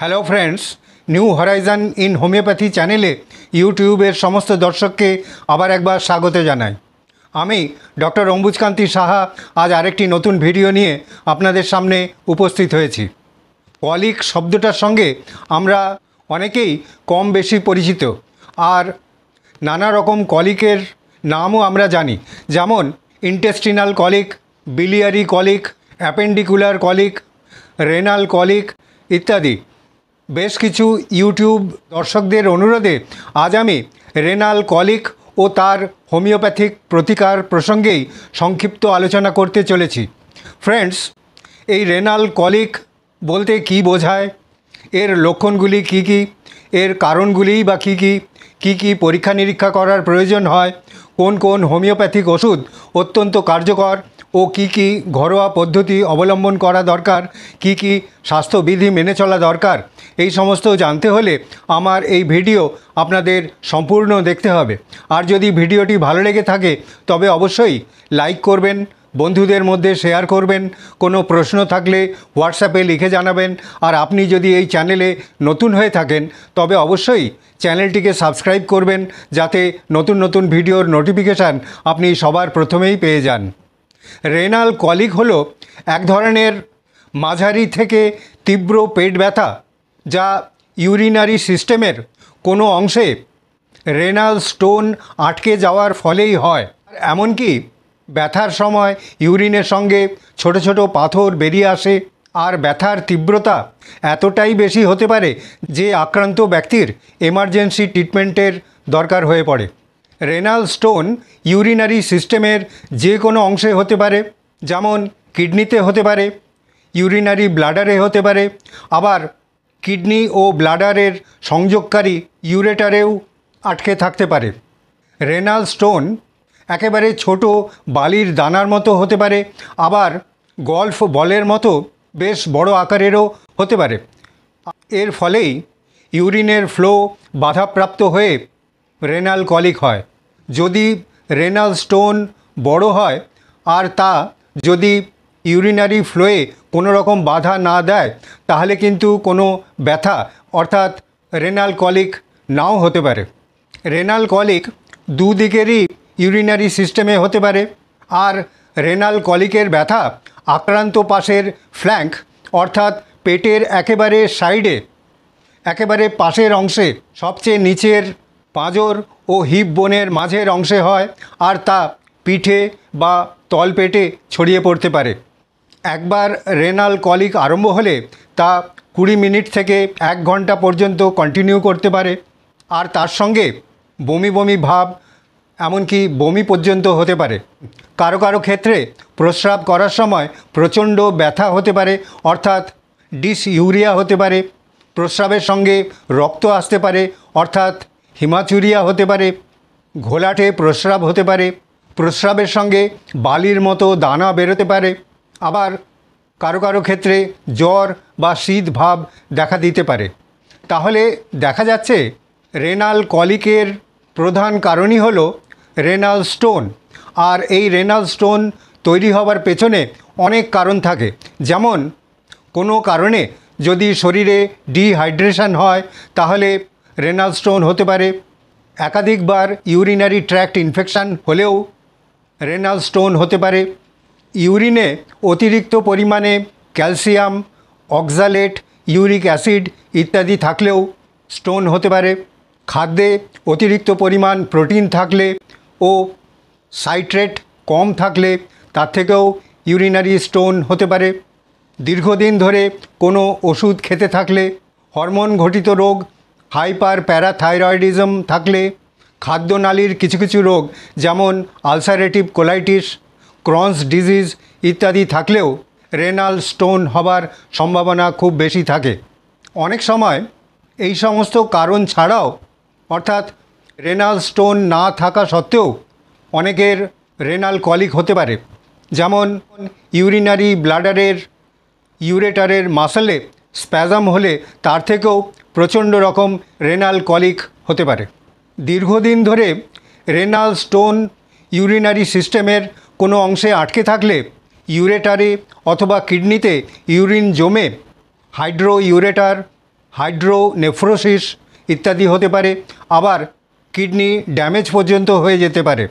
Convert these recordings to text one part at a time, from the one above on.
Hello friends, new Horizon in homeopathy চ্যানেলে ইউটিউবের সমস্ত দর্শককে আবার একবার স্বাগত জানাই। আমি ডক্টর অম্বুজকান্তি সাহা আজ আরেকটি নতুন ভিডিও নিয়ে আপনাদের সামনে উপস্থিত হয়েছি। কলিক শব্দটার সঙ্গে আমরা অনেকেই কম বেশি পরিচিত, আর নানা রকম কলিকের নামও আমরা জানি, যেমন intestinal colic, biliary colic, appendicular colic, renal colic ইত্যাদি। বেশ কিছু ইউটিউব দর্শকদের অনুরোধে আজ আমি রেনাল কলিক ও তার হোমিওপ্যাথিক প্রতিকার প্রসঙ্গেই সংক্ষিপ্ত আলোচনা করতে চলেছি। ফ্রেন্ডস, এই রেনাল কলিক বলতে কী বোঝায়, এর লক্ষণগুলি কী কী, এর কারণগুলিই বা কী কী, কী কী পরীক্ষা নিরীক্ষা করার প্রয়োজন হয়, কোন কোন হোমিওপ্যাথিক ওষুধ অত্যন্ত কার্যকর ও কী কী ঘরোয়া পদ্ধতি অবলম্বন করা দরকার, কী কী স্বাস্থ্যবিধি মেনে চলা দরকার, এই সমস্ত জানতে হলে আমার এই ভিডিও আপনাদের সম্পূর্ণ দেখতে হবে। আর যদি ভিডিওটি ভালো লেগে থাকে তবে অবশ্যই লাইক করবেন, বন্ধুদের মধ্যে শেয়ার করবেন, কোনো প্রশ্ন থাকলে হোয়াটসঅ্যাপে লিখে জানাবেন। আর আপনি যদি এই চ্যানেলে নতুন হয়ে থাকেন তবে অবশ্যই চ্যানেলটিকে সাবস্ক্রাইব করবেন, যাতে নতুন নতুন ভিডিওর নোটিফিকেশান আপনি সবার প্রথমেই পেয়ে যান। রেনাল কলিক হলো এক ধরনের মাঝারি থেকে তীব্র পেট ব্যথা, যা ইউরিনারি সিস্টেমের কোনো অংশে রেনাল স্টোন আটকে যাওয়ার ফলেই হয়। এমনকি ব্যথার সময় ইউরিনের সঙ্গে ছোট ছোট পাথর বেরিয়ে আসে, আর ব্যথার তীব্রতা এতটাই বেশি হতে পারে যে আক্রান্ত ব্যক্তির এমার্জেন্সি ট্রিটমেন্টের দরকার হয়ে পড়ে। রেনাল স্টোন ইউরিনারি সিস্টেমের যে কোনো অংশে হতে পারে, যেমন কিডনিতে হতে পারে, ইউরিনারি ব্লাডারে হতে পারে, আবার কিডনি ও ব্লাডারের সংযোগকারী ইউরেটারেও আটকে থাকতে পারে। রেনাল স্টোন একেবারে ছোট বালির দানার মতো হতে পারে, আবার গল্ফ বলের মতো বেশ বড় আকারেরও হতে পারে। এর ফলেই ইউরিনের ফ্লো বাধাপ্রাপ্ত হয়ে রেনাল কলিক হয়। যদি রেনাল স্টোন বড় হয় আর তা যদি ইউরিনারি ফ্লোয়ে কোনো রকম বাধা না দেয়, তাহলে কিন্তু কোনো ব্যথা অর্থাৎ রেনাল কলিক নাও হতে পারে। রেনাল কলিক দুদিকেরই ইউরিনারি সিস্টেমে হতে পারে, আর রেনাল কলিকের ব্যথা আক্রান্ত পাশের ফ্ল্যাঙ্ক অর্থাৎ পেটের একেবারে সাইডে, একেবারে পাশের অংশে, সবচেয়ে নিচের পাঁজর ও হিপ বোনের মাঝের অংশে হয়, আর তা পিঠে বা তলপেটে ছড়িয়ে পড়তে পারে। একবার রেনাল কলিক আরম্ভ হলে তা 20 মিনিট থেকে 1 ঘন্টা পর্যন্ত কন্টিনিউ করতে পারে, আর তার সঙ্গে বমি বমি ভাব, এমনকি বমি পর্যন্ত হতে পারে। কারো কারো ক্ষেত্রে প্রস্রাব করার সময় প্রচণ্ড ব্যথা হতে পারে, অর্থাৎ ডিসইউরিয়া হতে পারে। প্রস্রাবের সঙ্গে রক্ত আসতে পারে, অর্থাৎ হিমাচুরিয়া হতে পারে। ঘোলাটে প্রস্রাব হতে পারে। প্রস্রাবের সঙ্গে বালির মতো দানা বেরোতে পারে। আবার কারো কারো ক্ষেত্রে জ্বর বা শীত ভাব দেখা দিতে পারে। তাহলে দেখা যাচ্ছে রেনাল কলিকের প্রধান কারণই হলো রেনাল স্টোন। আর এই রেনাল স্টোন তৈরি হবার পেছনে অনেক কারণ থাকে। যেমন কোনো কারণে যদি শরীরে ডিহাইড্রেশন হয় তাহলে রেনাল স্টোন হতে পারে। একাধিকবার ইউরিনারি ট্র্যাক্ট ইনফেকশান হলেও রেনাল স্টোন হতে পারে। ইউরিনে অতিরিক্ত পরিমাণে ক্যালসিয়াম, অক্সালেট, ইউরিক অ্যাসিড ইত্যাদি থাকলেও স্টোন হতে পারে। খাদ্যে অতিরিক্ত পরিমাণ প্রোটিন থাকলে ও সাইট্রেট কম থাকলে তার থেকেও ইউরিনারি স্টোন হতে পারে। দীর্ঘদিন ধরে কোনো ওষুধ খেতে থাকলে, হরমোন ঘটিত রোগ হাইপার প্যারাথাইরয়েডিজম থাকলে, খাদ্যনালীর কিছু কিছু রোগ যেমন আলসারেটিভ কোলাইটিস, ক্রনস ডিজিজ ইত্যাদি থাকলেও রেনাল স্টোন হবার সম্ভাবনা খুব বেশি থাকে। অনেক সময় এই সমস্ত কারণ ছাড়াও, অর্থাৎ রেনাল স্টোন না থাকা সত্ত্বেও অনেকের রেনাল কলিক হতে পারে। যেমন ইউরিনারি ব্লাডারের ইউরেটারের মাসলে স্প্যাজম হলে তার থেকেও প্রচণ্ড রকম রেনাল কলিক হতে পারে। দীর্ঘদিন ধরে রেনাল স্টোন ইউরিনারি সিস্টেমের কোনো অংশে আটকে থাকলে ইউরেটারে অথবা কিডনিতে ইউরিন জমে হাইড্রো ইউরেটার হাইড্রোনেফ্রোসিস ইত্যাদি হতে পারে, আবার কিডনি ড্যামেজ পর্যন্ত হয়ে যেতে পারে।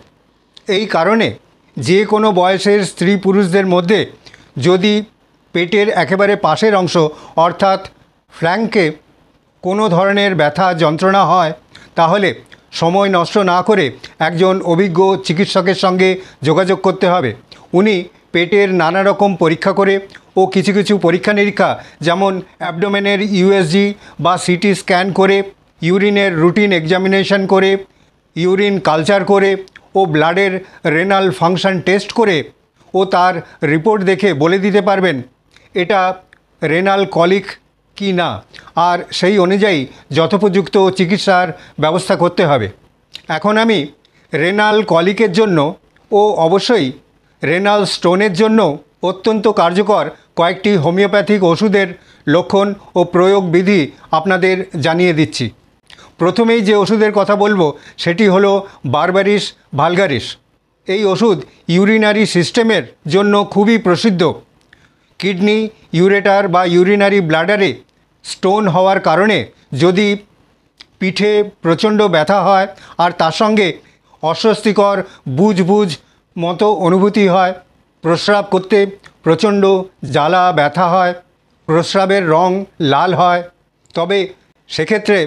এই কারণে যে কোনো বয়সের স্ত্রী পুরুষদের মধ্যে যদি পেটের একেবারে পাশের অংশ অর্থাৎ ফ্ল্যাঙ্কে কোনো ধরনের ব্যথা যন্ত্রণা হয়, তাহলে সময় নষ্ট না করে একজন অভিজ্ঞ চিকিৎসকের সঙ্গে যোগাযোগ করতে হবে। উনি পেটের নানা রকম পরীক্ষা করে ও কিছু কিছু পরীক্ষা নিরীক্ষা যেমন অ্যাবডোমেনের ইউএসজি বা সিটি স্ক্যান করে, ইউরিনের রুটিন এক্সামিনেশন করে, ইউরিন কালচার করে ও ব্লাডের রেনাল ফাংশন টেস্ট করে ও তার রিপোর্ট দেখে বলে দিতে পারবেন এটা রেনাল কলিক কি না, আর সেই অনুযায়ী যথোপযুক্ত চিকিৎসার ব্যবস্থা করতে হবে। এখন আমি রেনাল কলিকের জন্য ও অবশ্যই রেনাল স্টোনের জন্য অত্যন্ত কার্যকর কয়েকটি হোমিওপ্যাথিক ওষুধের লক্ষণ ও প্রয়োগ বিধি আপনাদের জানিয়ে দিচ্ছি। প্রথমেই যে ওষুধের কথা বলবো সেটি হলো বারবারিস ভালগারিস। এই ওষুধ ইউরিনারি সিস্টেমের জন্য খুবই প্রসিদ্ধ। কিডনি, ইউরেটার বা ইউরিনারি ব্লাডারে স্টোন হওয়ার কারণে যদি পিঠে প্রচণ্ড ব্যথা হয় আর তার সঙ্গে অস্বস্তিকর বুজ মতো অনুভূতি হয়, প্রস্রাব করতে প্রচণ্ড জ্বালা ব্যথা হয়, প্রস্রাবের রং লাল হয়, তবে সেক্ষেত্রে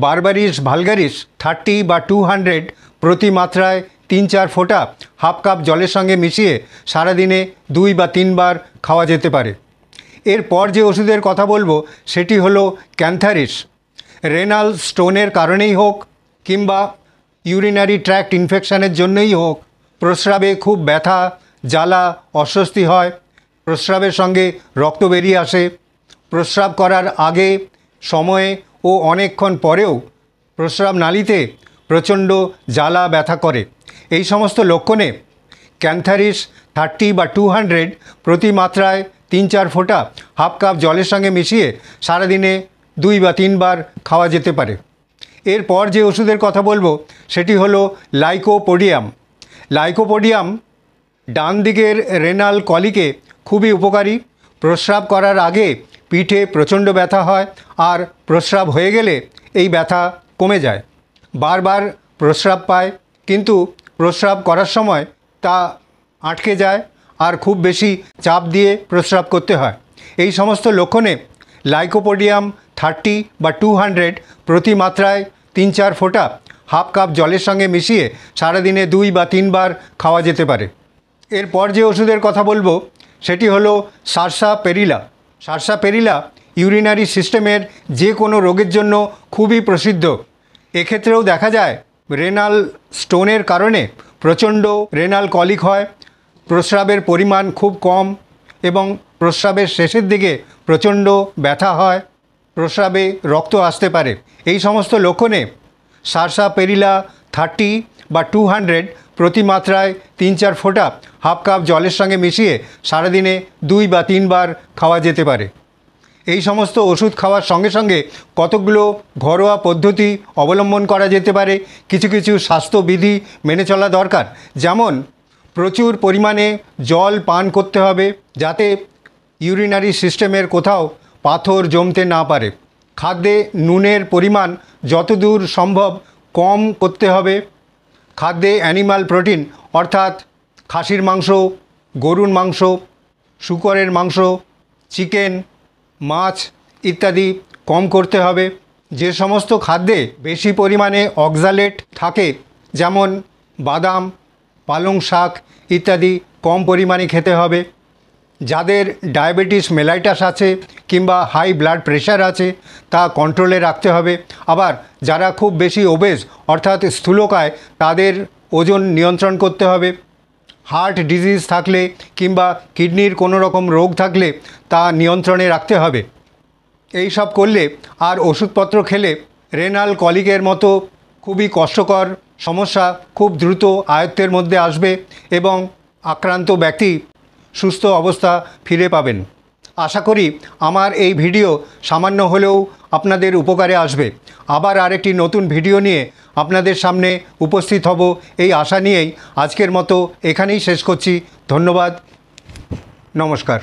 বারবারিস ভালগারিস 30 বা 200 প্রতি মাত্রায় 3-4 ফোঁটা হাফ কাপ জলের সঙ্গে মিশিয়ে সারাদিনে 2 বা 3 বার খাওয়া যেতে পারে। এরপর যে ওষুধের কথা বলবো সেটি হলো ক্যান্থারিস। রেনাল স্টোনের কারণেই হোক কিংবা ইউরিনারি ট্র্যাক্ট ইনফেকশানের জন্যই হোক প্রস্রাবে খুব ব্যথা, জ্বালা, অস্বস্তি হয়, প্রস্রাবের সঙ্গে রক্ত বেরিয়ে আসে, প্রস্রাব করার আগে, সময়ে ও অনেকক্ষণ পরেও প্রস্রাব নালীতে প্রচণ্ড জ্বালা ব্যথা করে, এই সমস্ত লক্ষণে ক্যান্থারিস 30 বা 200 প্রতি মাত্রায় 3-4 ফোঁটা হাফ কাপ জলের সঙ্গে মিশিয়ে সারাদিনে 2 বা 3 বার খাওয়া যেতে পারে। এরপর যে ওষুধের কথা বলবো সেটি হলো লাইকোপোডিয়াম। লাইকোপোডিয়াম ডান দিকের রেনাল কলিকে খুবই উপকারী। প্রস্রাব করার আগে পিঠে প্রচণ্ড ব্যথা হয় আর প্রস্রাব হয়ে গেলে এই ব্যথা কমে যায়। বারবার প্রস্রাব পায় কিন্তু প্রস্রাব করার সময় তা আটকে যায় আর খুব বেশি চাপ দিয়ে প্রস্রাব করতে হয়। এই সমস্ত লক্ষণে লাইকোপোডিয়াম 30 বা 200 প্রতি মাত্রায় 3-4 ফোঁটা হাফ কাপ জলের সঙ্গে মিশিয়ে সারাদিনে 2 বা 3 বার খাওয়া যেতে পারে। এরপর যে ওষুধের কথা বলবো সেটি হলো সারসাপেরিলা। সারসাপেরিলা ইউরিনারি সিস্টেমের যে কোনো রোগের জন্য খুবই প্রসিদ্ধ। এক্ষেত্রেও দেখা যায় রেনাল স্টোনের কারণে প্রচণ্ড রেনাল কলিক হয়, প্রস্রাবের পরিমাণ খুব কম এবং প্রস্রাবের শেষের দিকে প্রচণ্ড ব্যথা হয়, প্রস্রাবে রক্ত আসতে পারে। এই সমস্ত লক্ষণে সারসাপেরিলা 30 বা 200 প্রতি মাত্রায় 3-4 ফোঁটা হাফ কাপ জলের সঙ্গে মিশিয়ে সারাদিনে 2 বা 3 বার খাওয়া যেতে পারে। এই সমস্ত ওষুধ খাওয়ার সঙ্গে সঙ্গে কতগুলো ঘরোয়া পদ্ধতি অবলম্বন করা যেতে পারে, কিছু কিছু স্বাস্থ্যবিধি মেনে চলা দরকার। যেমন প্রচুর পরিমাণে জল পান করতে হবে যাতে ইউরিনারি সিস্টেমের কোথাও পাথর জমতে না পারে। খাদ্যে নুনের পরিমাণ যতদূর সম্ভব কম করতে হবে। খাদ্যে অ্যানিমাল প্রোটিন অর্থাৎ খাসির মাংস, গরুর মাংস, শূকরের মাংস, চিকেন, মাছ ইত্যাদি কম করতে হবে। যে সমস্ত খাদ্যে বেশি পরিমাণে অক্সালেট থাকে যেমন বাদাম, পালং শাক ইত্যাদি কম পরিমাণে খেতে হবে। যাদের ডায়াবেটিস মেলাইটাস আছে কিংবা হাই ব্লাড প্রেশার আছে তা কন্ট্রোলে রাখতে হবে। আবার যারা খুব বেশি ওবেজ অর্থাৎ স্থূলকায় তাদের ওজন নিয়ন্ত্রণ করতে হবে। হার্ট ডিজিজ থাকলে কিংবা কিডনির কোনো রকম রোগ থাকলে তা নিয়ন্ত্রণে রাখতে হবে। এই সব করলে আর ওষুধপত্র খেলে রেনাল কলিকের মতো খুবই কষ্টকর সমস্যা খুব দ্রুত আয়ত্তের মধ্যে আসবে এবং আক্রান্ত ব্যক্তি সুস্থ অবস্থা ফিরে পাবেন। আশা করি আমার এই ভিডিও সামান্য হলেও আপনাদের উপকারে আসবে। আবার আরেকটি নতুন ভিডিও নিয়ে আপনাদের সামনে উপস্থিত হব এই আশা নিয়েই আজকের মতো এখানেই শেষ করছি। ধন্যবাদ, নমস্কার।